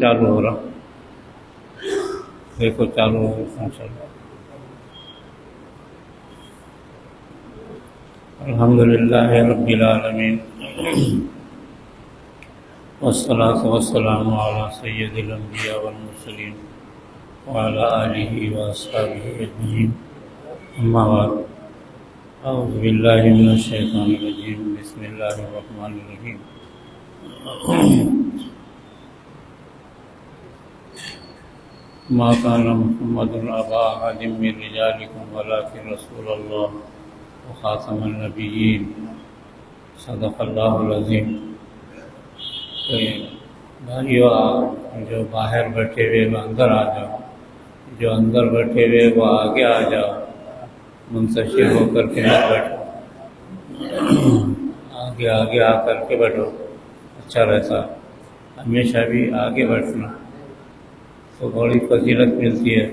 چالو ہو رہا، دیکھو چالو ہو رہا چالو۔ الحمدللہ رب العالمین والصلاة والسلام علی سید الانبیاء والمرسلین وعلی آلہ واصحابہ اجمعین، اما بعد، اعوذ باللہ من الشیطان الرجیم، بسم اللہ الرحمن الرحیم۔ ما كان محمد أبا أحد من رجالكم ولكن رسول الله وخاتم النبيين، صدق اللہ العظیم۔ بھائیو، جو باہر بیٹھے ہوئے وہ اندر آ جاؤ، جو اندر بیٹھے ہوئے وہ آگے آ جاؤ، منتشر ہو کر کے مت بیٹھو، آگے آگے آ کر کے بیٹھو، اچھا رہتا۔ ہمیشہ بھی آگے بیٹھنا تو بڑی فضیلت ملتی ہے،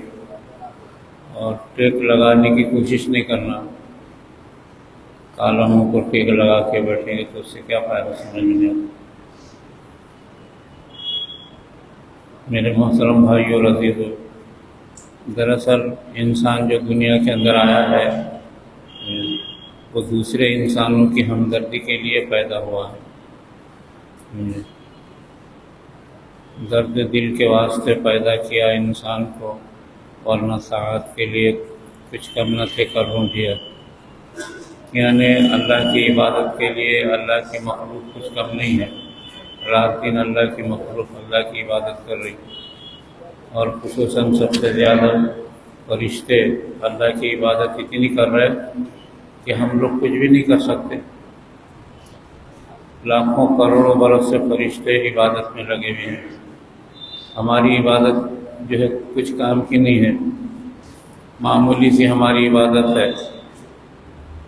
اور ٹیک لگانے کی کوشش نہیں کرنا۔ کالموں کو ٹیک لگا کے بیٹھیں گے تو اس سے کیا فائدہ، سمجھ میں نہیں آتا۔ میرے محترم بھائیو اور عزیزو، دراصل انسان جو دنیا کے اندر آیا ہے وہ دوسرے انسانوں کی ہمدردی کے لیے پیدا ہوا ہے، درد دل کے واسطے پیدا کیا انسان کو، ورنہ سعادت کے لیے کچھ کم نہ تھے کروں دیا۔ یعنی اللہ کی عبادت کے لیے اللہ کی مخلوق کچھ کم نہیں ہے، رات دن اللہ کی مخلوق اللہ کی عبادت کر رہی، اور خصوصاً سب سے زیادہ فرشتے اللہ کی عبادت اتنی کر رہے کہ ہم لوگ کچھ بھی نہیں کر سکتے۔ لاکھوں کروڑوں برس سے فرشتے عبادت میں لگے ہوئے ہیں، ہماری عبادت جو ہے کچھ کام کی نہیں ہے، معمولی سی ہماری عبادت ہے۔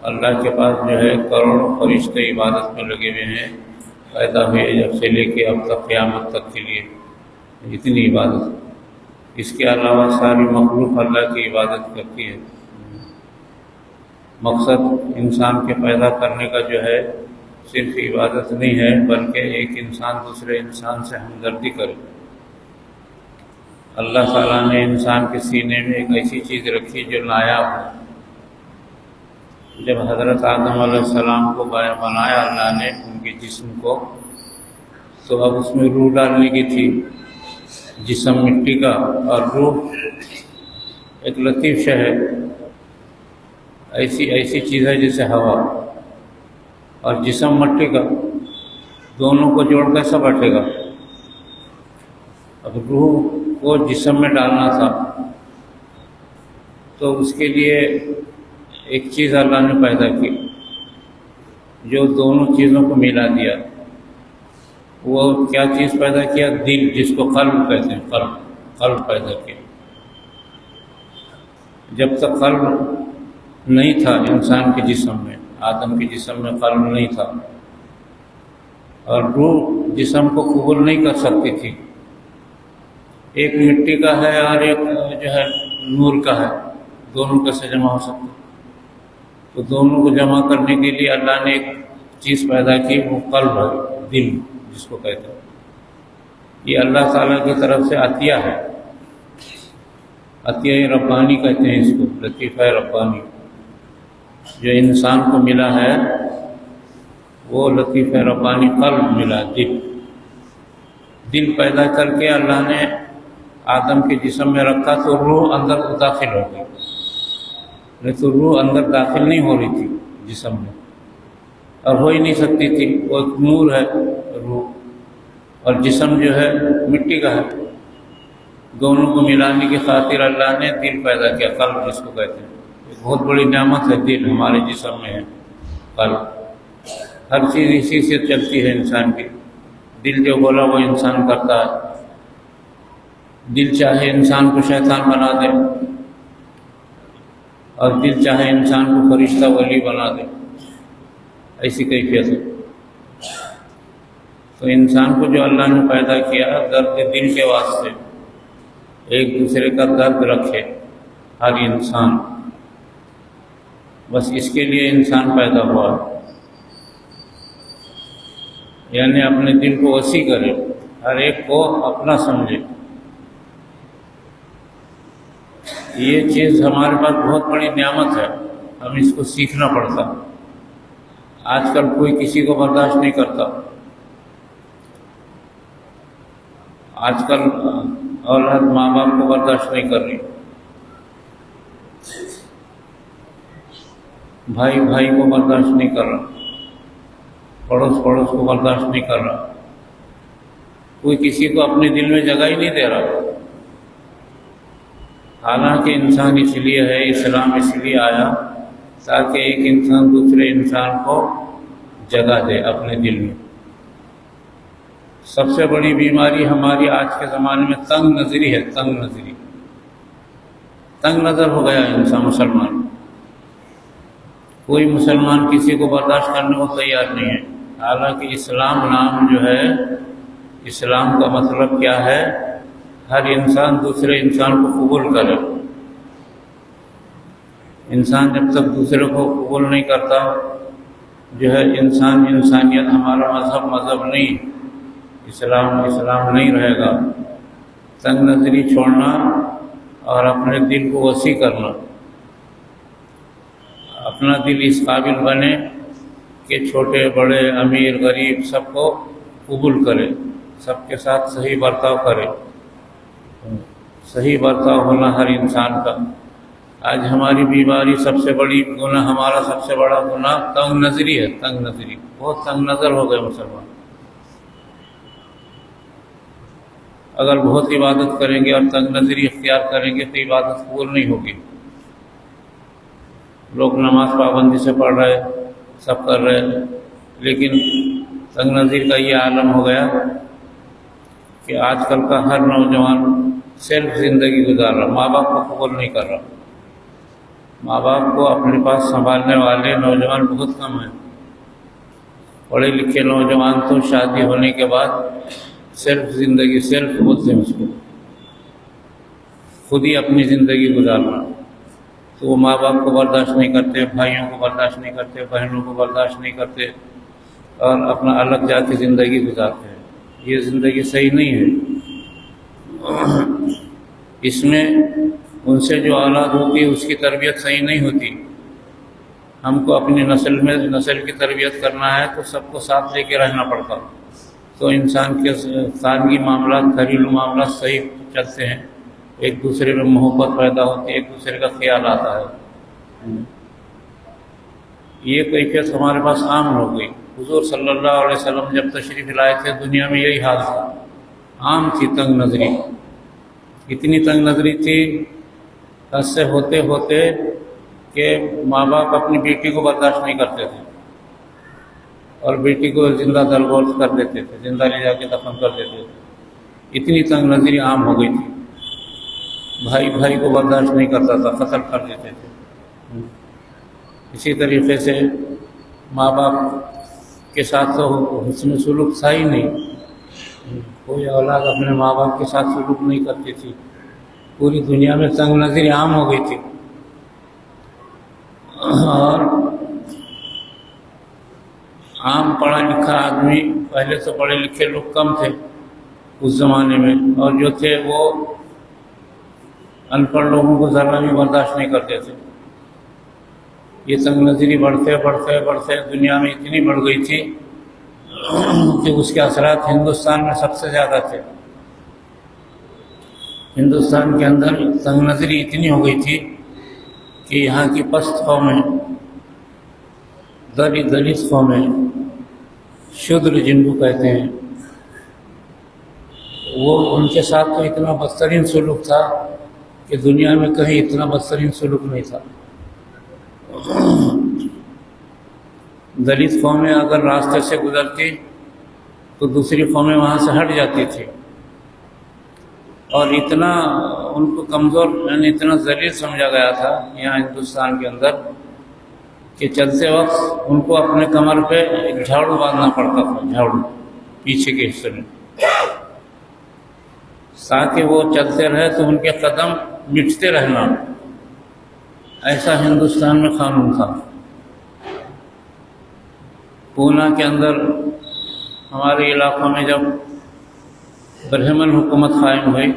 اللہ کے پاس جو ہے کروڑوں فرشتے عبادت میں لگے ہوئے ہیں، پیدا ہوئے جب سے لے کے اب تک قیامت تک کے لیے اتنی عبادت۔ اس کے علاوہ ساری مخلوق اللہ کی عبادت کرتی ہے۔ مقصد انسان کے پیدا کرنے کا جو ہے صرف عبادت نہیں ہے، بلکہ ایک انسان دوسرے انسان سے ہمدردی کرے۔ اللہ تعالیٰ نے انسان کے سینے میں ایک ایسی چیز رکھی جو نایاب ہے۔ جب حضرت آدم علیہ السلام کو بنایا اللہ نے ان کے جسم کو، تو اب اس میں روح ڈالنے کی تھی، جسم مٹی کا اور روح ایک لطیف شے ہے، ایسی چیز ہے جیسے ہوا، اور جسم مٹی کا، دونوں کو جوڑ کیسا بیٹھے گا؟ اب روح کو جسم میں ڈالنا تھا تو اس کے لیے ایک چیز اللہ نے پیدا کی جو دونوں چیزوں کو ملا دیا۔ وہ کیا چیز پیدا کیا؟ دل، جس کو قلب کہتے ہیں، قلب پیدا کیا۔ جب تک قلب نہیں تھا انسان کے جسم میں، آدم کے جسم میں قلب نہیں تھا، اور روح جسم کو قبول نہیں کر سکتی تھی۔ ایک مٹی کا ہے اور ایک جو ہے نور کا ہے، دونوں کیسے جمع ہو سکتے؟ تو دونوں کو جمع کرنے کے لیے اللہ نے ایک چیز پیدا کی، وہ قلب ہے، دل جس کو کہتے ہیں۔ یہ اللہ تعالیٰ کی طرف سے عطیہ ہے، عطیہ ربانی کہتے ہیں اس کو، لطیفہ ربانی جو انسان کو ملا ہے، وہ لطیفہ ربانی قلب ملا، دل پیدا کر کے اللہ نے آدم کے جسم میں رکھا تو روح اندر داخل ہو گئی، نہیں تو روح اندر داخل نہیں ہو رہی تھی جسم میں، اور ہو ہی نہیں سکتی تھی۔ وہ ایک نور ہے روح، اور جسم جو ہے مٹی کا ہے۔ دونوں کو ملانے کی خاطر اللہ نے دل پیدا کیا، قلب جس کو کہتے ہیں۔ ایک بہت بڑی نعمت ہے دل، ہمارے جسم میں ہے قلب۔ ہر چیز اسی سے چلتی ہے انسان کی، دل جو بولا وہ انسان کرتا ہے۔ دل چاہے انسان کو شیطان بنا دے، اور دل چاہے انسان کو فرشتہ ولی بنا دے، ایسی کیفیت ہے۔ تو انسان کو جو اللہ نے پیدا کیا درد دل کے واسطے، ایک دوسرے کا درد رکھے ہر انسان، بس اس کے لیے انسان پیدا ہوا، یعنی اپنے دل کو وسیع کرے، ہر ایک کو اپنا سمجھے. یہ چیز ہمارے پاس بہت بڑی نعمت ہے، ہم اس کو سیکھنا پڑتا. آج کل کوئی کسی کو برداشت نہیں کرتا. آج کل اولاد ماں باپ کو برداشت نہیں کر رہی، بھائی بھائی کو برداشت نہیں کر رہا، پڑوس پڑوس کو برداشت نہیں کر رہا، کوئی کسی کو اپنے دل میں جگہ ہی نہیں دے رہا. حالانکہ انسان اس لیے ہے، اسلام اس لیے آیا تاکہ ایک انسان دوسرے انسان کو جگہ دے اپنے دل میں. سب سے بڑی بیماری ہماری آج کے زمانے میں تنگ نظری ہے. تنگ نظری، تنگ نظر ہو گیا انسان مسلمان. کوئی مسلمان کسی کو برداشت کرنے کو تیار نہیں ہے. حالانکہ اسلام نام جو ہے، اسلام کا مطلب کیا ہے؟ ہر انسان دوسرے انسان کو قبول کرے. انسان جب تک دوسرے کو قبول نہیں کرتا جو ہے انسانیت، ہمارا مذہب نہیں، اسلام نہیں رہے گا. تنگ نظری چھوڑنا اور اپنے دل کو وسیع کرنا. اپنا دل اس قابل بنے کہ چھوٹے بڑے امیر غریب سب کو قبول کرے، سب کے ساتھ صحیح برتاؤ کرے. صحیح برتاؤ ہونا ہر انسان کا. آج ہماری بیماری سب سے بڑی گناہ، ہمارا سب سے بڑا گناہ تنگ نظری ہے. تنگ نظری، بہت تنگ نظر ہو گئے مسلمان. اگر بہت عبادت کریں گے اور تنگ نظری اختیار کریں گے تو عبادت قبول نہیں ہوگی. لوگ نماز پابندی سے پڑھ رہے، سب کر رہے، لیکن تنگ نظری کا یہ عالم ہو گیا کہ آج کل کا ہر نوجوان صرف زندگی گزار رہا، ماں باپ کو قبول نہیں کر رہا. ماں باپ کو اپنے پاس سنبھالنے والے نوجوان بہت کم ہیں. پڑھے لکھے نوجوان تو شادی ہونے کے بعد صرف زندگی، صرف بولتے ہیں اس کو، خود ہی اپنی زندگی گزارنا. تو وہ ماں باپ کو برداشت نہیں کرتے، بھائیوں کو برداشت نہیں کرتے، بہنوں کو برداشت نہیں کرتے، اور اپنا الگ جا کے زندگی گزارتے ہیں. یہ زندگی صحیح نہیں ہے. اس میں ان سے جو اولاد ہوتی ہے اس کی تربیت صحیح نہیں ہوتی. ہم کو اپنی نسل کی تربیت کرنا ہے تو سب کو ساتھ لے کے رہنا پڑتا، تو انسان کے خاندانی معاملات، گھریلو معاملات صحیح چلتے ہیں. ایک دوسرے میں محبت پیدا ہوتی ہے، ایک دوسرے کا خیال آتا ہے. یہ کیفیت ہمارے پاس عام ہو گئی. حضور صلی اللہ علیہ وسلم جب تشریف لائے تھے دنیا میں یہی حال تھا. عام تھی تنگ نظری. اتنی تنگ نظری تھی حد سے ہوتے ہوتے کہ ماں باپ اپنی بیٹی کو برداشت نہیں کرتے تھے اور بیٹی کو زندہ درگور کر دیتے تھے، زندہ لے جا کے دفن کر دیتے تھے. اتنی تنگ نظری عام ہو گئی تھی. بھائی بھائی کو برداشت نہیں کرتا تھا، قتل کر دیتے تھے. اسی طریقے سے ماں باپ کے ساتھ تو حسن سلوک تھا ہی نہیں. کوئی اولاد اپنے ماں باپ کے ساتھ سلوک نہیں کرتی تھی. پوری دنیا میں تنگ نظری عام ہو گئی تھی. اور عام پڑھا لکھا آدمی، پہلے تو پڑھے لکھے لوگ کم تھے اس زمانے میں، اور جو تھے وہ ان پڑھ لوگوں کو ذرا بھی برداشت نہیں کرتے تھے. یہ تنگ نظری بڑھتے بڑھتے بڑھتے دنیا میں اتنی بڑھ گئی تھی کہ اس کے اثرات ہندوستان میں سب سے زیادہ تھے. ہندوستان کے اندر تنگ نظری اتنی ہو گئی تھی کہ یہاں کی پست قومیں، دلت قومیں، شودر جن کو کہتے ہیں، وہ ان کے ساتھ تو اتنا بدترین سلوک تھا کہ دنیا میں کہیں اتنا بدترین سلوک نہیں تھا. دلت قومیں اگر راستے سے گزرتی تو دوسری قومیں وہاں سے ہٹ جاتی تھی، اور اتنا ان کو کمزور، یعنی اتنا ذلیل سمجھا گیا تھا یہاں ہندوستان کے اندر کہ چلتے وقت ان کو اپنے کمر پہ ایک جھاڑو باندھنا پڑتا تھا، جھاڑو پیچھے کے حصے میں، تاکہ وہ چلتے رہے تو ان کے قدم مٹتے رہنا. ایسا ہندوستان میں قانون تھا. پونا کے اندر ہمارے علاقوں میں جب برہمن حکومت قائم ہوئی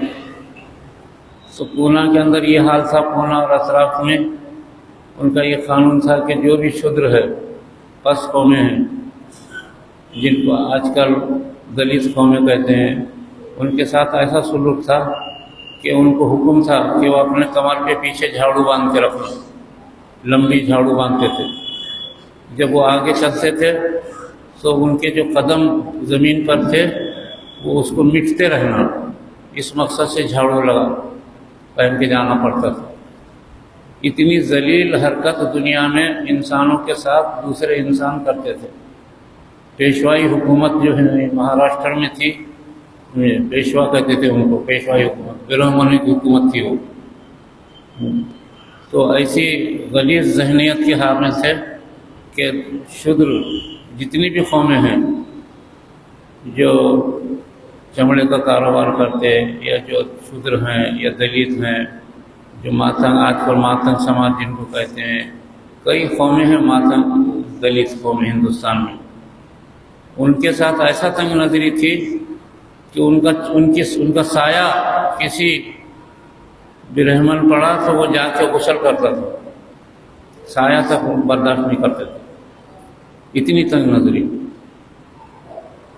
تو پونا کے اندر یہ حال تھا، پونا اور اطراف میں ان کا یہ قانون تھا کہ جو بھی شودر ہے، پس قومیں ہیں، جن کو آج کل دلت قومیں کہتے ہیں، ان کے ساتھ ایسا سلوک تھا کہ ان کو حکم تھا کہ وہ اپنے کمر کے پیچھے جھاڑو باندھ کے رکھنا، لمبی جھاڑو باندھتے تھے۔ جب وہ آگے چلتے تھے تو ان کے جو قدم زمین پر تھے وہ اس کو مٹتے رہنا، اس مقصد سے جھاڑو لگا پہن کے جانا پڑتا تھا۔ اتنی ذلیل حرکت دنیا میں انسانوں کے ساتھ دوسرے انسان کرتے تھے۔ پیشوائی حکومت جو ہے مہاراشٹر میں تھی، پیشوا کہتے تھے ان کو، پیشوائی حکومت، برہمنوں کی حکومت تھی وہ۔ تو ایسی غلیظ ذہنیت کے حامل تھے کہ شودر جتنی بھی قومیں ہیں جو چمڑے کا کاروبار کرتے یا جو شودر ہیں یا دلت ہیں، جو ماتنگ، آج کل ماتنگ سماج جن کو کہتے ہیں، کئی قومیں ہیں ماتنگ دلت قومیں ہندوستان میں، ان کے ساتھ ایسا تنگ نظری تھی کہ ان کا سایہ کسی برہمن پڑا تو وہ جا کے غسل کرتا تھا، سایہ تک برداشت نہیں کرتے تھے، اتنی تنگ نظری۔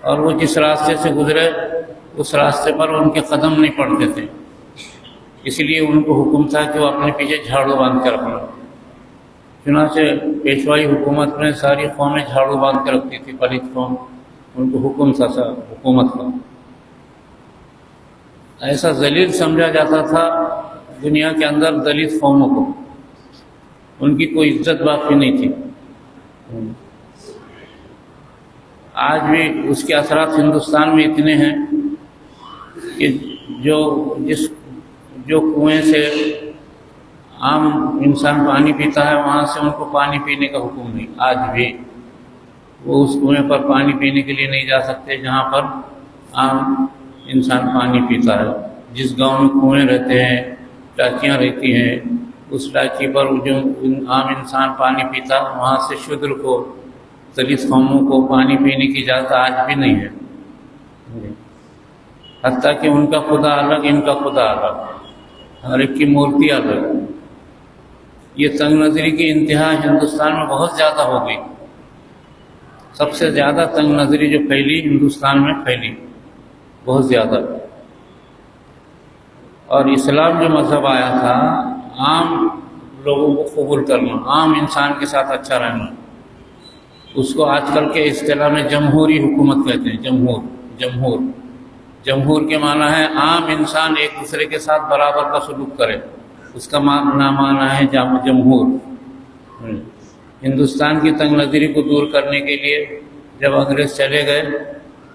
اور وہ جس راستے سے گزرے اس راستے پر ان کے قدم نہیں پڑتے تھے، اس لیے ان کو حکم تھا کہ وہ اپنے پیچھے جھاڑو باندھ کے رکھنا۔ چنانچہ پیشوائی حکومت میں ساری قومیں جھاڑو باندھ کے رکھتی تھی، پلیت قوم، ان کو حکم تھا حکومت کا۔ ایسا ذلیل سمجھا جاتا تھا دنیا کے اندر دلت قوموں کو، ان کی کوئی عزت باقی نہیں تھی۔ آج بھی اس کے اثرات ہندوستان میں اتنے ہیں کہ جو کنویں سے عام انسان پانی پیتا ہے وہاں سے ان کو پانی پینے کا حکم نہیں، آج بھی وہ اس کنویں پر پانی پینے کے لیے نہیں جا سکتے جہاں پر عام انسان پانی پیتا ہے۔ جس گاؤں میں کنویں رہتے ہیں، ٹانکیاں رہتی ہیں، اس ٹانکی پر جو عام انسان پانی پیتا، وہاں سے شودر کو، دلت قوموں کو پانی پینے کی اجازت آج بھی نہیں ہے، حتیٰ کہ ان کا خدا الگ، ان کا خدا الگ، ہر ایک کی مورتی الگ۔ یہ تنگ نظری کی انتہا ہندوستان میں بہت زیادہ ہو گئی۔ سب سے زیادہ تنگ نظری جو پھیلی ہندوستان میں پھیلی، بہت زیادہ۔ اور اسلام جو مذہب آیا تھا عام لوگوں کو قبول کرنا، عام انسان کے ساتھ اچھا رہنا، اس کو آج کل کے اصطلاح میں جمہوری حکومت کہتے ہیں۔ جمہور کے معنی ہے عام انسان ایک دوسرے کے ساتھ برابر کا سلوک کرے، اس کا معنی ہے جمہور۔ ہندوستان کی تنگ نظری کو دور کرنے کے لیے جب انگریز چلے گئے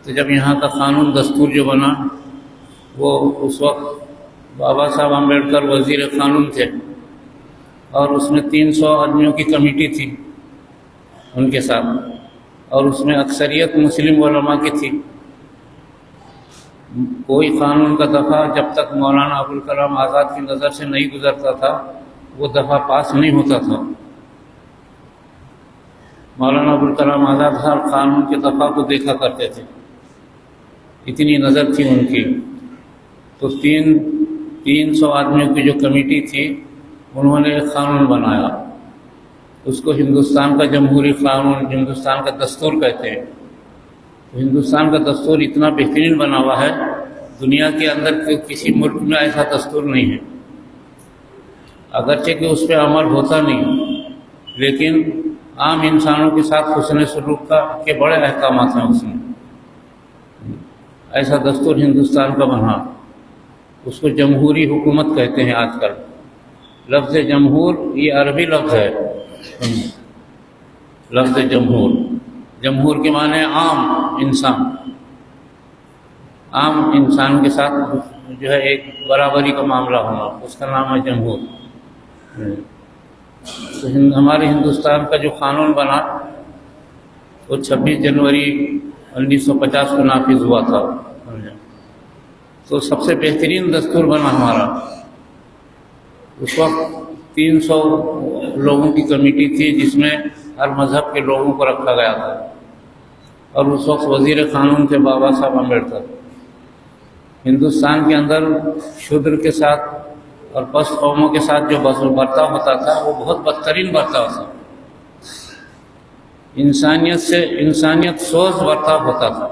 تو جب یہاں کا قانون دستور جو بنا، وہ اس وقت بابا صاحب امبیڈکر وزیر قانون تھے، اور اس میں 300 آدمیوں کی کمیٹی تھی ان کے ساتھ، اور اس میں اکثریت مسلم علماء کی تھی۔ کوئی قانون کا دفعہ جب تک مولانا ابوالکلام آزاد کی نظر سے نہیں گزرتا تھا وہ دفعہ پاس نہیں ہوتا تھا۔ مولانا ابوالکلام آزاد ہر قانون کے دفعہ کو دیکھا کرتے تھے، اتنی نظر تھی ان کی۔ تو 300 آدمیوں کی جو کمیٹی تھی انہوں نے ایک قانون بنایا، اس کو ہندوستان کا جمہوری قانون، ہندوستان کا دستور کہتے ہیں۔ ہندوستان کا دستور اتنا بہترین بنا ہوا ہے، دنیا کے اندر کسی ملک میں ایسا دستور نہیں ہے، اگرچہ کہ اس پہ عمل ہوتا نہیں، لیکن عام انسانوں کے ساتھ حسن سلوک کے بڑے احکامات ہیں اس میں۔ ایسا دستور ہندوستان کا بنا، اس کو جمہوری حکومت کہتے ہیں آج کل۔ لفظ جمہور یہ عربی لفظ ہے، لفظ جمہور کے معنی عام انسان، عام انسان کے ساتھ جو ہے ایک برابری کا معاملہ ہونا، اس کا نام ہے جمہور۔ تو ہمارے ہندوستان کا جو قانون بنا وہ 26 جنوری 1950 کو نافذ ہوا تھا، تو سب سے بہترین دستور بنا ہمارا۔ اس وقت 300 لوگوں کی کمیٹی تھی جس میں ہر مذہب کے لوگوں کو رکھا گیا تھا، اور اس وقت وزیر قانون تھے بابا صاحب امبیڈکر۔ ہندوستان کے اندر شودر کے ساتھ اور پست قوموں کے ساتھ جو برتاؤ ہوتا تھا وہ بہت بدترین برتاؤ تھا، انسانیت سوز برتاؤ ہوتا تھا۔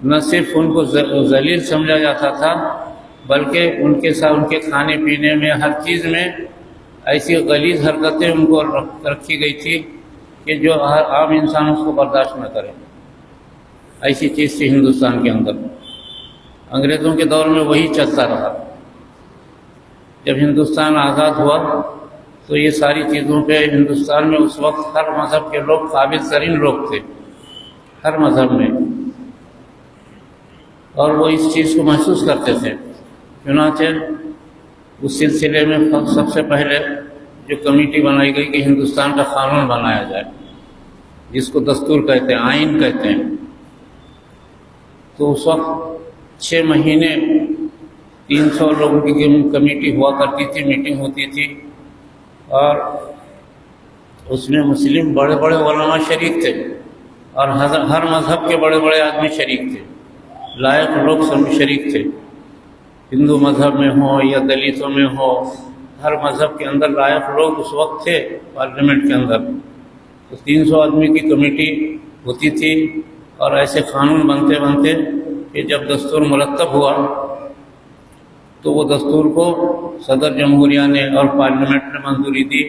نہ صرف ان کو ذلیل سمجھا جاتا تھا بلکہ ان کے ساتھ ان کے کھانے پینے میں ہر چیز میں ایسی غلیظ حرکتیں ان کو رکھی گئی تھی کہ جو ہر عام انسان اس کو برداشت نہ کرے۔ ایسی چیز تھی ہندوستان کے اندر۔ انگریزوں کے دور میں وہی چلتا رہا۔ جب ہندوستان آزاد ہوا تو یہ ساری چیزوں پہ ہندوستان میں اس وقت ہر مذہب کے لوگ قابل ترین لوگ تھے، ہر مذہب میں، اور وہ اس چیز کو محسوس کرتے تھے۔ چنانچہ اس سلسلے میں سب سے پہلے جو کمیٹی بنائی گئی کہ ہندوستان کا قانون بنایا جائے، جس کو دستور کہتے ہیں، آئین کہتے ہیں، تو اس وقت 6 مہینے 300 لوگوں کی کمیٹی ہوا کرتی تھی، میٹنگ ہوتی تھی، اور اس میں مسلم بڑے بڑے علماء شریک تھے اور ہر مذہب کے بڑے بڑے آدمی شریک تھے، لائق لوگ سب شریک تھے، ہندو مذہب میں ہوں یا دلتوں میں ہو، ہر مذہب کے اندر لائق لوگ اس وقت تھے پارلیمنٹ کے اندر۔ تو 300 آدمی کی کمیٹی ہوتی تھی، اور ایسے قانون بنتے بنتے کہ جب دستور مرتب ہوا تو وہ دستور کو صدر جمہوریہ نے اور پارلیمنٹ نے منظوری دی۔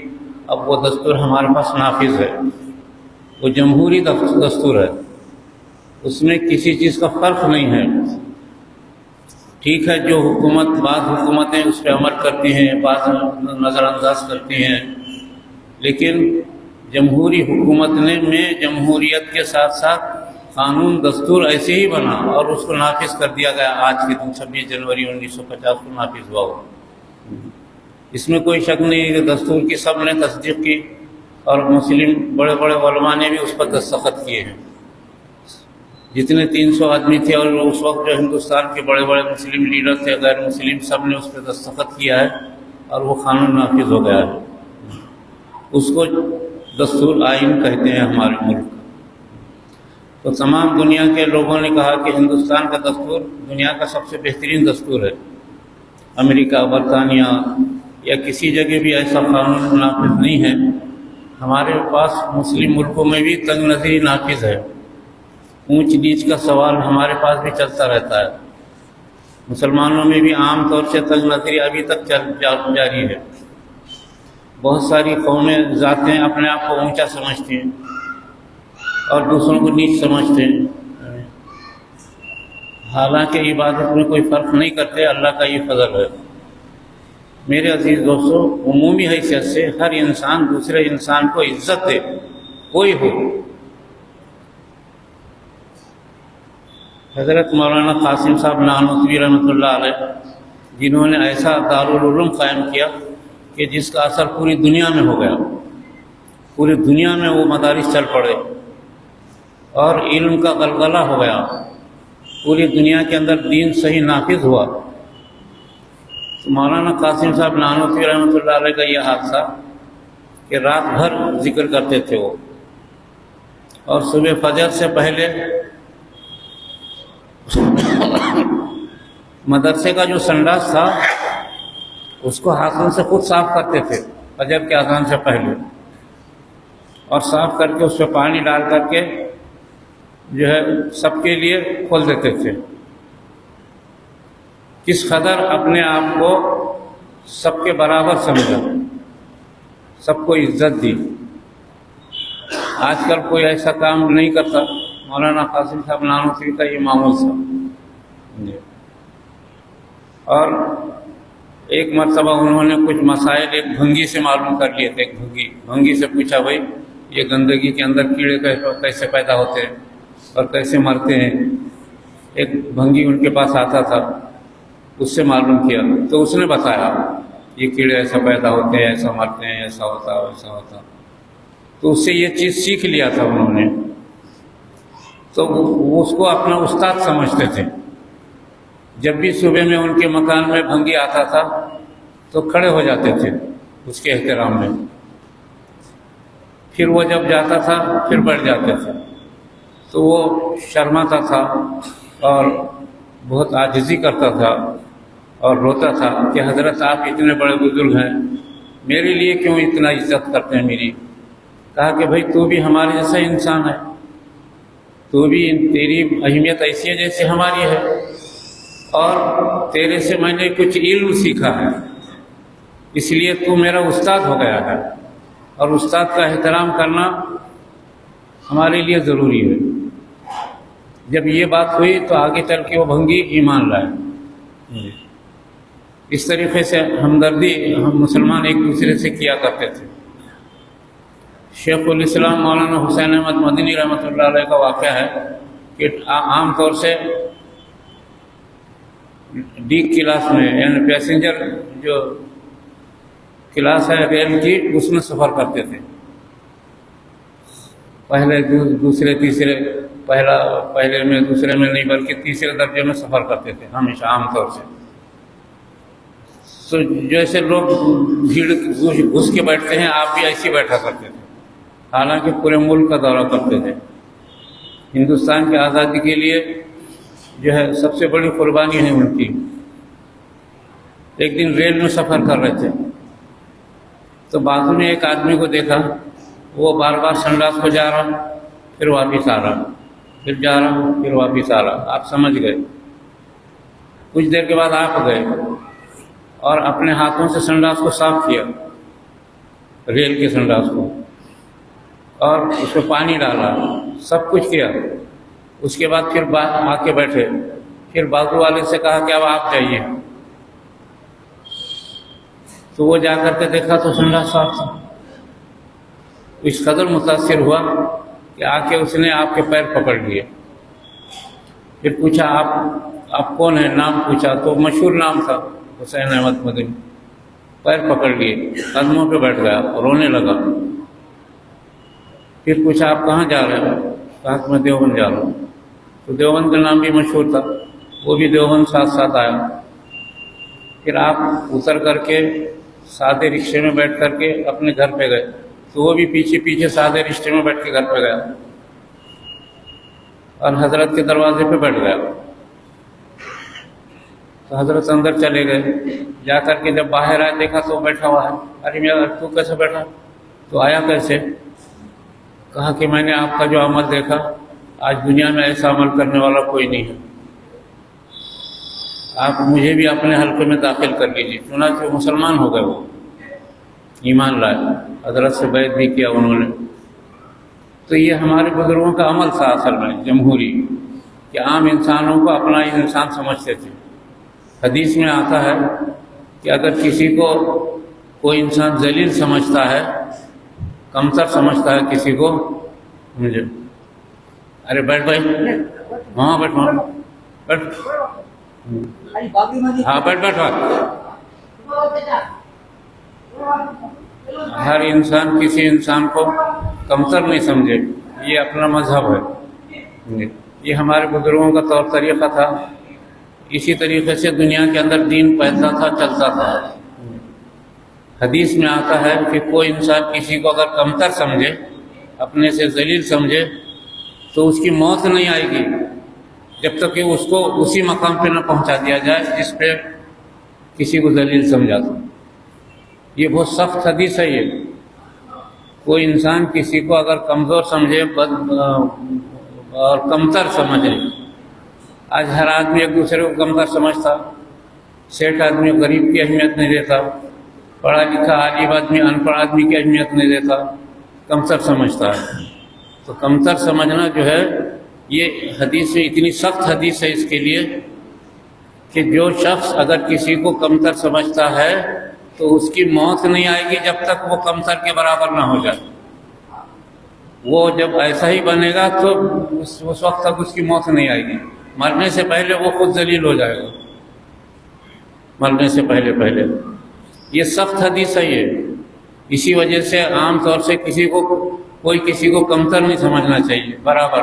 اب وہ دستور ہمارے پاس نافذ ہے، وہ جمہوری دستور ہے، اس میں کسی چیز کا فرق نہیں ہے۔ ٹھیک ہے، جو بعض حکومتیں اس پہ عمل کرتی ہیں، بعض نظر انداز کرتی ہیں، لیکن جمہوری حکومت میں جمہوریت کے ساتھ ساتھ قانون دستور ایسے ہی بنا اور اس کو نافذ کر دیا گیا۔ آج کے دن 26 جنوری 1950 کو نافذ ہوا ہو، اس میں کوئی شک نہیں کہ دستور کی سب نے تصدیق کی، اور مسلم بڑے بڑے علماء نے بھی اس پر دستخط کیے ہیں، جتنے 300 آدمی تھے، اور اس وقت جو ہندوستان کے بڑے بڑے مسلم لیڈر تھے، غیر مسلم، سب نے اس پہ دستخط کیا ہے، اور وہ قانون نافذ ہو گیا ہے۔ اس کو دستور آئین کہتے ہیں ہمارے ملک۔ تو تمام دنیا کے لوگوں نے کہا کہ ہندوستان کا دستور دنیا کا سب سے بہترین دستور ہے۔ امریکہ، برطانیہ یا کسی جگہ بھی ایسا قانون نافذ نہیں ہے۔ ہمارے پاس مسلم ملکوں میں بھی تنگ نظری نافذ ہے، اونچ نیچ کا سوال ہمارے پاس بھی چلتا رہتا ہے۔ مسلمانوں میں بھی عام طور سے تنگ نظری ابھی تک جاری ہے۔ بہت ساری قومیں، ذاتیں اپنے آپ کو اونچا سمجھتی ہیں اور دوسروں کو نیچ سمجھتے ہیں، حالانکہ عبادت میں کوئی فرق نہیں کرتے، اللہ کا یہ فضل ہے۔ میرے عزیز دوستو، عمومی حیثیت سے ہر انسان دوسرے انسان کو عزت دے، کوئی ہو۔ حضرت مولانا قاسم صاحب نانوتوی رحمۃ اللہ علیہ، جنہوں نے ایسا دارالعلوم قائم کیا کہ جس کا اثر پوری دنیا میں ہو گیا، پوری دنیا میں وہ مدارس چل پڑے اور علم کا غلغلہ ہو گیا، پوری دنیا کے اندر دین صحیح نافذ ہوا۔ تو مولانا قاسم صاحب نانوتوی رحمۃ اللہ علیہ کا یہ حادثہ کہ رات بھر ذکر کرتے تھے وہ، اور صبح فجر سے پہلے مدرسے کا جو سنڈاس تھا اس کو ہاتھوں سے خود صاف کرتے تھے فجر کے اذان سے پہلے، اور صاف کر کے اس پہ پانی ڈال کر کے جو ہے سب کے لیے کھول دیتے تھے۔ کس قدر اپنے آپ کو سب کے برابر سمجھا، سب کو عزت دی۔ آج کل کوئی ایسا کام نہیں کرتا، مولانا قاسم صاحب نانوتوی کا یہ معمول تھا۔ اور ایک مرتبہ انہوں نے کچھ مسائل ایک بھنگی سے معلوم کر لیے تھے۔ ایک بھنگی سے پوچھا، بھائی یہ گندگی کے اندر کیڑے کیسے پیدا ہوتے ہیں اور کیسے مرتے ہیں؟ ایک بھنگی ان کے پاس آتا تھا، اس سے معلوم کیا تو اس نے بتایا یہ کیڑے ایسا پیدا ہوتے ہیں، ایسا مرتے ہیں، ایسا ہوتا ویسا ہوتا۔ تو اس سے یہ چیز سیکھ لیا تھا انہوں نے، تو وہ اس کو اپنا استاد سمجھتے تھے۔ جب بھی صبح میں ان کے مکان میں بھنگی آتا تھا تو کھڑے ہو جاتے تھے اس کے احترام میں، پھر وہ جب جاتا تھا پھر بیٹھ جاتے تھے، تو وہ شرماتا تھا اور بہت عاجزی کرتا تھا اور روتا تھا کہ حضرت آپ اتنے بڑے بزرگ ہیں، میرے لیے کیوں اتنا عزت کرتے ہیں میری؟ کہا کہ بھائی تو بھی ہمارے جیسا انسان ہے، تو بھی تیری اہمیت ایسی ہے جیسے ہماری ہے، اور تیرے سے میں نے کچھ علم سیکھا ہے، اس لیے تو میرا استاد ہو گیا ہے، اور استاد کا احترام کرنا ہمارے لیے ضروری ہے۔ جب یہ بات ہوئی تو آگے چل کے وہ بھنگی ایمان لائے۔ اس طریقے سے ہمدردی ہم مسلمان ایک دوسرے سے کیا کرتے تھے۔ شیخ الاسلام مولانا حسین احمد مدنی رحمۃ اللہ علیہ کا واقعہ ہے کہ عام طور سے ڈی کلاس میں، یعنی پیسنجر جو کلاس ہے ریل کی، اس میں سفر کرتے تھے، پہلے دوسرے تیسرے، پہلے میں دوسرے میں نہیں بلکہ تیسرے درجے میں سفر کرتے تھے ہمیشہ عام طور سے۔ تو جیسے لوگ بھیڑ گھس کے بیٹھتے ہیں، آپ بھی ایسے بیٹھا کرتے تھے، حالانکہ پورے ملک کا دورہ کرتے تھے۔ ہندوستان کی آزادی کے لیے جو ہے سب سے بڑی قربانی ہے ان کی۔ ایک دن ریل میں سفر کر رہے تھے تو بازو میں ایک آدمی کو دیکھا، وہ بار بار سنڈاس کو جا رہا، پھر واپس آ رہا، پھر جا رہا، پھر واپس آ رہا۔ آپ سمجھ گئے۔ کچھ دیر کے بعد آپ گئے اور اپنے ہاتھوں سے سنڈاس کو صاف کیا، ریل کے سنڈاس کو، اور اس میں پانی ڈالا، سب کچھ کیا۔ اس کے بعد پھر آ کے بیٹھے، پھر بازو والے سے کہا کہ اب آپ جائیے، تو وہ جا کر کے دیکھا تو سنڈاس صاف تھا۔ اس قدر متاثر ہوا کہ آ کے اس نے آپ کے پیر پکڑ لیے، پھر پوچھا آپ کون ہیں، نام پوچھا تو مشہور نام تھا حسین احمد مدنی، پیر پکڑ لیے، قدموں پہ بیٹھ گیا، رونے لگا۔ پھر پوچھا آپ کہاں جا رہے ہیں؟ کہا کہ میں دیوبند جا رہا ہوں۔ تو دیوبند کا نام بھی مشہور تھا، وہ بھی دیوبند ساتھ ساتھ آیا۔ پھر آپ اتر کر کے سادے رکشے میں بیٹھ کر کے اپنے گھر پہ گئے، تو وہ بھی پیچھے پیچھے سادے رکشے میں بیٹھ کے گھر پہ گیا اور حضرت کے دروازے پہ بیٹھ گیا۔ تو حضرت اندر چلے گئے، جا کر کے جب باہر آئے دیکھا تو بیٹھا ہوا ہے۔ ارے میاں تو کیسے بیٹھا؟ تو آیا کیسے؟ کہا کہ میں نے آپ کا جو عمل دیکھا، آج دنیا میں ایسا عمل کرنے والا کوئی نہیں ہے، آپ مجھے بھی اپنے حلقے میں داخل کر لیجیے۔ چنانچہ مسلمان ہو گئے، وہ ایمان لائے، حضرت سے بیعت بھی کیا انہوں نے۔ تو یہ ہمارے بزرگوں کا عمل تھا اصل میں، جمہوری، کہ عام انسانوں کو اپنا انسان سمجھتے تھے۔ حدیث میں آتا ہے کہ اگر کسی کو کوئی انسان ذلیل سمجھتا ہے، کمتر سمجھتا ہے کسی کو، مجھے ارے بیٹھ بھائی، وہاں بیٹھ، وہاں بیٹھ، ہاں بیٹھ بیٹھ۔ ہر انسان کسی انسان کو کمتر نہیں سمجھے، یہ اپنا مذہب ہے، یہ ہمارے بزرگوں کا طور طریقہ تھا۔ اسی طریقے سے دنیا کے اندر دین پیدا تھا، چلتا تھا۔ حدیث میں آتا ہے کہ کوئی انسان کسی کو اگر کمتر سمجھے، اپنے سے ذلیل سمجھے، تو اس کی موت نہیں آئے گی جب تک کہ اس کو اسی مقام پہ نہ پہنچا دیا جائے جس پہ کسی کو ذلیل سمجھا تھا۔ یہ بہت سخت حدیث ہے۔ یہ کوئی انسان کسی کو اگر کمزور سمجھے اور کمتر سمجھے، آج ہر آدمی ایک دوسرے کو کمتر سمجھتا، سیٹ آدمی غریب کی اہمیت نہیں دیتا، پڑھا لکھا عالم آدمی ان پڑھ آدمی کی اہمیت نہیں دیتا، کمتر سمجھتا ہے۔ تو کمتر سمجھنا جو ہے، یہ حدیث میں اتنی سخت حدیث ہے اس کے لیے کہ جو شخص اگر کسی کو کمتر سمجھتا ہے تو اس کی موت نہیں آئے گی جب تک وہ کمتر کے برابر نہ ہو جائے۔ وہ جب ایسا ہی بنے گا تو اس وقت تک اس کی موت نہیں آئے گی، مرنے سے پہلے وہ خود ذلیل ہو جائے گا، مرنے سے پہلے۔ یہ سخت حدیث ہے یہ۔ اسی وجہ سے عام طور سے کوئی کسی کو کمتر نہیں سمجھنا چاہیے، برابر۔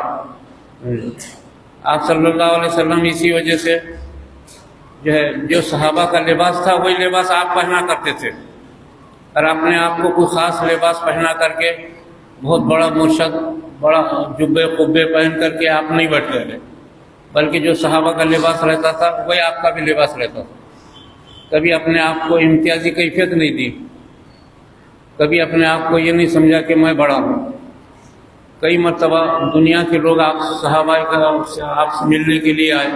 آپ صلی اللہ علیہ وسلم اسی وجہ سے جو صحابہ کا لباس تھا وہی لباس آپ پہنا کرتے تھے، اور اپنے آپ کو کوئی خاص لباس پہنا کر کے، بہت بڑا مرشد، بڑا جبے قبے پہن کر کے آپ نہیں بیٹھتے تھے، بلکہ جو صحابہ کا لباس رہتا تھا وہی آپ کا بھی لباس رہتا تھا. کبھی اپنے آپ کو امتیازی کیفیت نہیں دی، کبھی اپنے آپ کو یہ نہیں سمجھا کہ میں بڑا ہوں. کئی مرتبہ دنیا کے لوگ صحابہ سے آپ سے ملنے کے لیے آئے.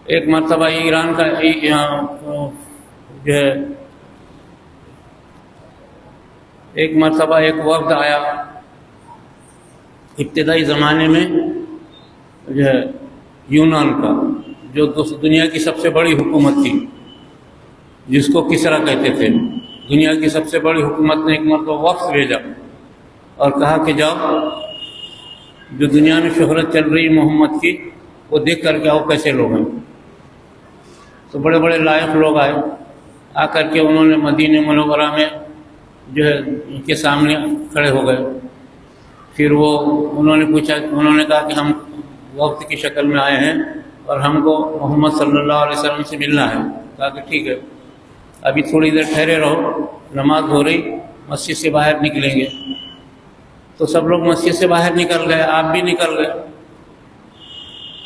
ایک مرتبہ ایران کا جو ہے ایک مرتبہ ایک وفد آیا ابتدائی زمانے میں جو ہے یونان کا، جو دنیا کی سب سے بڑی حکومت تھی، جس کو کسرا کہتے تھے. دنیا کی سب سے بڑی حکومت نے ایک مرتبہ وفد بھیجا اور کہا کہ جاؤ، جو دنیا میں شہرت چل رہی محمد کی وہ دیکھ کر کے آؤ کیسے لوگ ہیں. تو بڑے بڑے لائق لوگ آئے. آ کر کے انہوں نے مدینہ منورہ میں جو ہے ان کے سامنے کھڑے ہو گئے. پھر انہوں نے پوچھا، انہوں نے کہا کہ ہم وقت کی شکل میں آئے ہیں اور ہم کو محمد صلی اللہ علیہ وسلم سے ملنا ہے. کہا کہ ٹھیک ہے، ابھی تھوڑی دیر ٹھہرے رہو، نماز ہو رہی، مسجد سے باہر نکلیں گے. تو سب لوگ مسجد سے باہر نکل گئے، آپ بھی نکل گئے.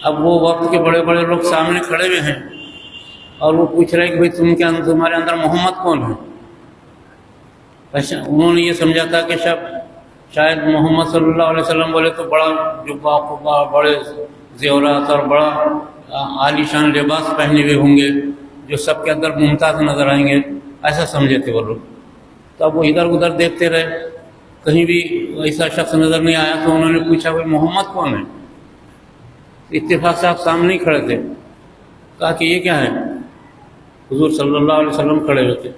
اب وہ وقت کے بڑے بڑے لوگ سامنے کھڑے ہوئے ہیں اور وہ پوچھ رہے کہ بھائی تمہارے اندر محمد کون ہے؟ انہوں نے یہ سمجھا تھا کہ شاید محمد صلی اللہ علیہ وسلم بولے تو بڑا جبہ قبا، بڑے زیورات اور بڑا عالیشان لباس پہنے ہوئے ہوں گے جو سب کے اندر ممتاز نظر آئیں گے، ایسا سمجھے تھے وہ لوگ. تو اب وہ ادھر ادھر دیکھتے رہے، کہیں بھی ایسا شخص نظر نہیں آیا. تو انہوں نے پوچھا بھائی محمد کون ہے؟ اتفاق سے آپ سامنے ہی کھڑے تھے. کہا کہ یہ کیا ہے؟ حضور صلی اللہ علیہ وسلم کھڑے ہوئے تھے.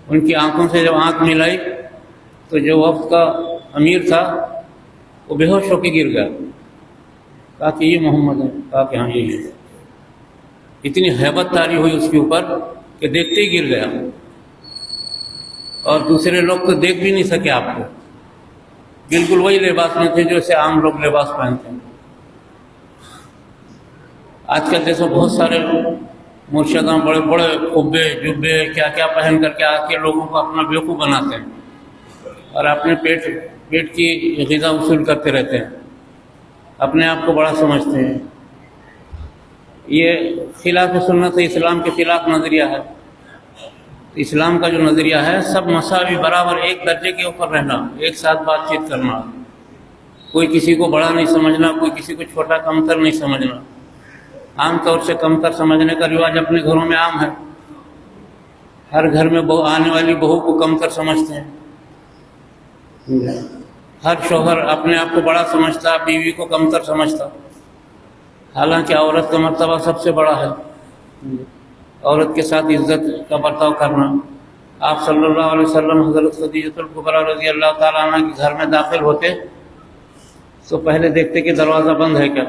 ان کی آنکھوں سے جب آنکھ ملائی تو جو وفد کا امیر تھا وہ بے ہوش ہو کے گر گیا. کہا کہ یہ محمد ہے. کہا کہ ہاں یہی ہے. اتنی ہیبت طاری ہوئی اس کے اوپر کہ دیکھتے ہی گر گیا، اور دوسرے لوگ تو دیکھ بھی نہیں سکے آپ کو. بالکل وہی لباس میں تھے جیسے عام لوگ لباس پہنتے ہیں. آج کل جیسے بہت سارے مرشداں بڑے بڑے قبے جبے کیا کیا پہن کر کے آ کے لوگوں کو اپنا بیوقوف بناتے ہیں اور اپنے پیٹ کی غذا وصول کرتے رہتے ہیں، اپنے آپ کو بڑا سمجھتے ہیں. یہ خلاف سنت اسلام کے خلاف نظریہ ہے. اسلام کا جو نظریہ ہے سب مساوی برابر ایک درجے کے اوپر رہنا، ایک ساتھ بات چیت کرنا، کوئی کسی کو بڑا نہیں سمجھنا، کوئی کسی کو چھوٹا کمتر نہیں سمجھنا. عام طور سے کمتر سمجھنے کا رواج اپنے گھروں میں عام ہے. ہر گھر میں آنے والی بہو کو کمتر سمجھتے ہیں. ہر شوہر اپنے آپ کو بڑا سمجھتا، بیوی کو کمتر سمجھتا، حالانکہ عورت کا مرتبہ سب سے بڑا ہے. عورت کے ساتھ عزت کا برتاؤ کرنا. آپ صلی اللہ علیہ وسلم حضرت خدیجہ الکبریٰ رضی اللہ تعالیٰ عنہ کے گھر میں داخل ہوتے تو پہلے دیکھتے کہ دروازہ بند ہے کیا،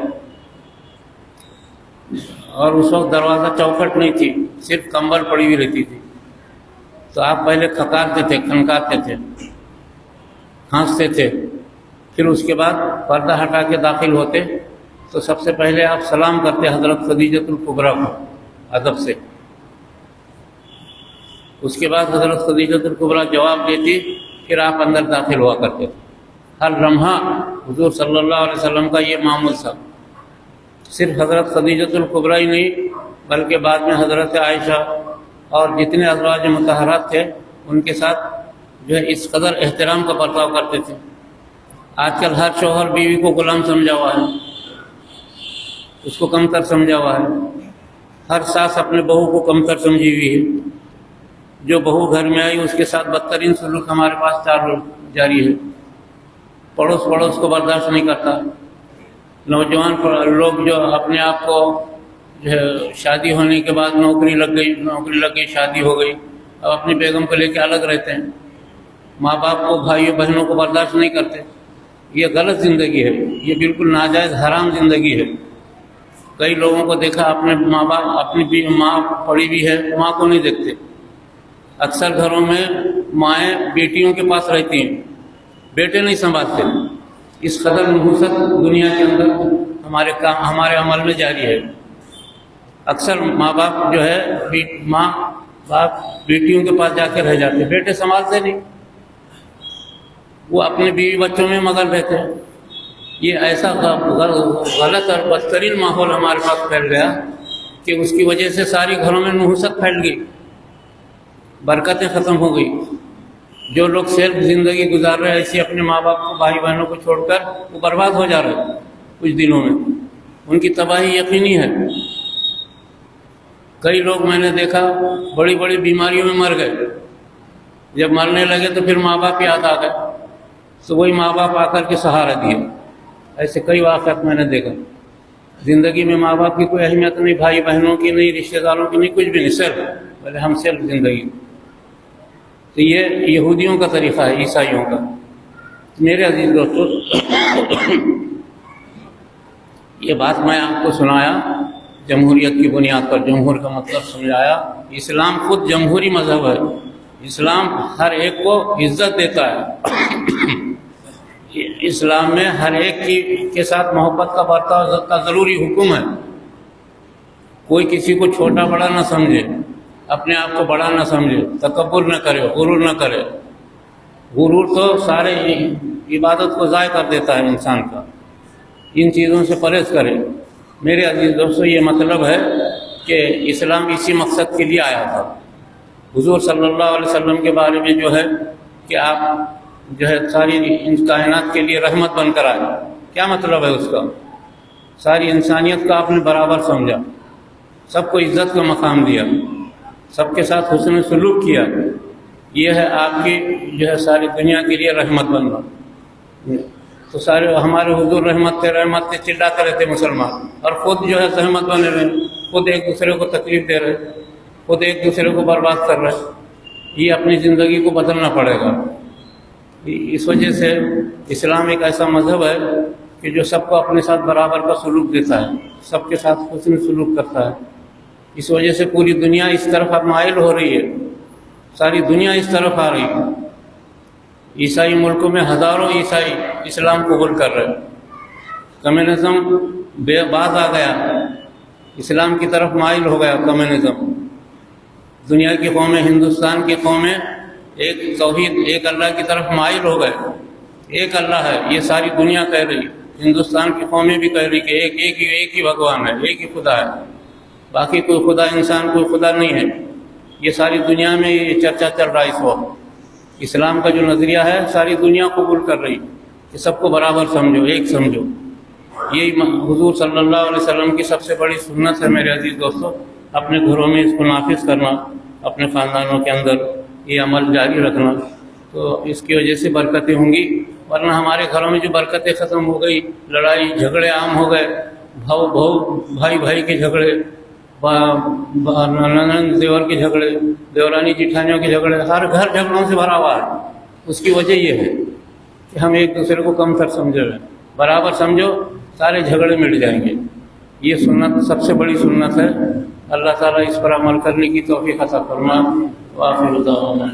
اور اس وقت دروازہ چوکھٹ نہیں تھی، صرف کمبل پڑی ہوئی رہتی تھی. تو آپ پہلے کھکارتے تھے، کھنکارتے تھے، ہنستے تھے. پھر اس کے بعد پردہ ہٹا کے داخل ہوتے تو سب سے پہلے آپ سلام کرتے حضرت خدیجہ الکبریٰ کو ادب سے. اس کے بعد حضرت خدیجہ الکبریٰ جواب دیتی، پھر آپ اندر داخل ہوا کرتے. ہر لمحہ حضور صلی اللہ علیہ وسلم کا یہ معمول تھا. صرف حضرت خدیجہ الکبریٰ ہی نہیں بلکہ بعد میں حضرت عائشہ اور جتنے ازواج مطہرات تھے ان کے ساتھ جو ہے اس قدر احترام کا برتاؤ کرتے تھے. آج کل ہر شوہر بیوی کو غلام سمجھا ہوا ہے، اس کو کمتر سمجھا ہوا ہے. ہر ساس اپنے بہو کو کمتر سمجھی ہوئی ہے. جو بہو گھر میں آئی اس کے ساتھ بدترین سلوک ہمارے پاس جاری ہے. پڑوس کو برداشت نہیں کرتا. نوجوان لوگ جو اپنے آپ کو جو ہے شادی ہونے کے بعد نوکری لگ گئی، شادی ہو گئی، اب اپنی بیگم کو لے کے الگ رہتے ہیں. ماں باپ کو، بھائیوں بہنوں کو برداشت نہیں کرتے. یہ غلط زندگی ہے، یہ بالکل ناجائز حرام زندگی ہے. کئی لوگوں کو دیکھا اپنے ماں باپ، اپنی ماں پڑی بھی ہے، ماں کو نہیں دیکھتے. اکثر گھروں میں مائیں بیٹیوں کے پاس رہتی ہیں، بیٹے نہیں سنبھالتے. اس قدر نحوست دنیا کے اندر ہمارے عمل میں جاری ہے. اکثر ماں باپ جو ہے ماں باپ بیٹیوں کے پاس جا کے رہ جاتے، بیٹے سنبھالتے نہیں، وہ اپنے بیوی بچوں میں مگن رہتے ہیں. یہ ایسا غلط اور بدترین ماحول ہمارے پاس پھیل گیا کہ اس کی وجہ سے ساری گھروں میں نحوست پھیل گئی، برکتیں ختم ہو گئی۔ جو لوگ سیلف زندگی گزار رہے ہیں ایسے اپنے ماں باپ کو، بھائی بہنوں کو چھوڑ کر، وہ برباد ہو جا رہے ہیں کچھ دنوں میں، ان کی تباہی یقینی ہے۔ کئی لوگ میں نے دیکھا بڑی بڑی بیماریوں میں مر گئے، جب مرنے لگے تو پھر ماں باپ یاد آ گئے، تو وہی ماں باپ آ کر کے سہارا دیے۔ ایسے کئی واقعات میں نے دیکھا۔ زندگی میں ماں باپ کی کوئی اہمیت نہیں، بھائی بہنوں کی نہیں، رشتہ داروں کی نہیں، کچھ بھی نہیں، صرف بولے ہم صرف زندگی۔ تو یہ یہودیوں کا طریقہ ہے، عیسائیوں کا۔ میرے عزیز دوستو، یہ بات میں آپ کو سنایا جمہوریت کی بنیاد پر، جمہور کا مطلب سمجھایا۔ اسلام خود جمہوری مذہب ہے، اسلام ہر ایک کو عزت دیتا ہے۔ اسلام میں ہر ایک کے ساتھ محبت کا برتاؤ کا ضروری حکم ہے۔ کوئی کسی کو چھوٹا بڑا نہ سمجھے، اپنے آپ کو بڑا نہ سمجھے، تکبر نہ کرے، غرور نہ کرے۔ غرور تو سارے عبادت کو ضائع کر دیتا ہے انسان کا۔ ان چیزوں سے پرہیز کرے۔ میرے عزیز دوستو، یہ مطلب ہے کہ اسلام اسی مقصد کے لیے آیا تھا۔ حضور صلی اللہ علیہ وسلم کے بارے میں جو ہے کہ آپ جو ہے ساری کائنات کے لیے رحمت بن کر آئے، کیا مطلب ہے اس کا؟ ساری انسانیت کا آپ نے برابر سمجھا، سب کو عزت کا مقام دیا، سب کے ساتھ حسن سلوک کیا۔ یہ ہے آپ کی جو ہے ساری دنیا کے لیے رحمت بننا۔ تو سارے ہمارے حضور رحمت تھے چلاتے رہتے مسلمان، اور خود جو ہے زحمت بنے رہے، خود ایک دوسرے کو تکلیف دے رہے، خود ایک دوسرے کو برباد کر رہے۔ یہ اپنی زندگی کو بدلنا پڑے گا۔ اس وجہ سے اسلام ایک ایسا مذہب ہے کہ جو سب کو اپنے ساتھ برابر کا سلوک دیتا ہے، سب کے ساتھ حسن سلوک کرتا ہے۔ اس وجہ سے پوری دنیا اس طرف اب مائل ہو رہی ہے، ساری دنیا اس طرف آ رہی ہے۔ عیسائی ملکوں میں ہزاروں عیسائی اسلام قبول کر رہے ہیں۔ کمیونزم بعد آ گیا، اسلام کی طرف مائل ہو گیا کمیونزم۔ دنیا کی قومیں، ہندوستان کی قومیں ایک توحید، ایک اللہ کی طرف مائل ہو گئے۔ ایک اللہ ہے، یہ ساری دنیا کہہ رہی، ہندوستان کی قومیں بھی کہہ رہی کہ ایک ہی بھگوان ہے، ایک ہی خدا ہے، باقی کوئی خدا، انسان کوئی خدا نہیں ہے۔ یہ ساری دنیا میں یہ چرچا چل رہا ہے اس وقت۔ اسلام کا جو نظریہ ہے ساری دنیا قبول کر رہی کہ سب کو برابر سمجھو، ایک سمجھو۔ یہی حضور صلی اللہ علیہ وسلم کی سب سے بڑی سنت ہے میرے عزیز دوستو۔ اپنے گھروں میں اس کو نافذ کرنا، اپنے خاندانوں کے اندر یہ عمل جاری رکھنا، تو اس کی وجہ سے برکتیں ہوں گی۔ ورنہ ہمارے گھروں میں جو برکتیں ختم ہو گئی، لڑائی جھگڑے عام ہو گئے، بھائی بھائی کے جھگڑے، نند دیور کے جھگڑے، دیورانی جٹھانیوں کے جھگڑے، ہر گھر جھگڑوں سے بھرا ہوا ہے۔ اس کی وجہ یہ ہے کہ ہم ایک دوسرے کو کم تر سمجھ رہے ہیں۔ برابر سمجھو، سارے جھگڑے مٹ جائیں گے۔ یہ سنت سب سے بڑی سنت ہے۔ اللہ تعالیٰ اس پر عمل کرنے کی توفیق عطا فرمائے۔ وآخر دعوانا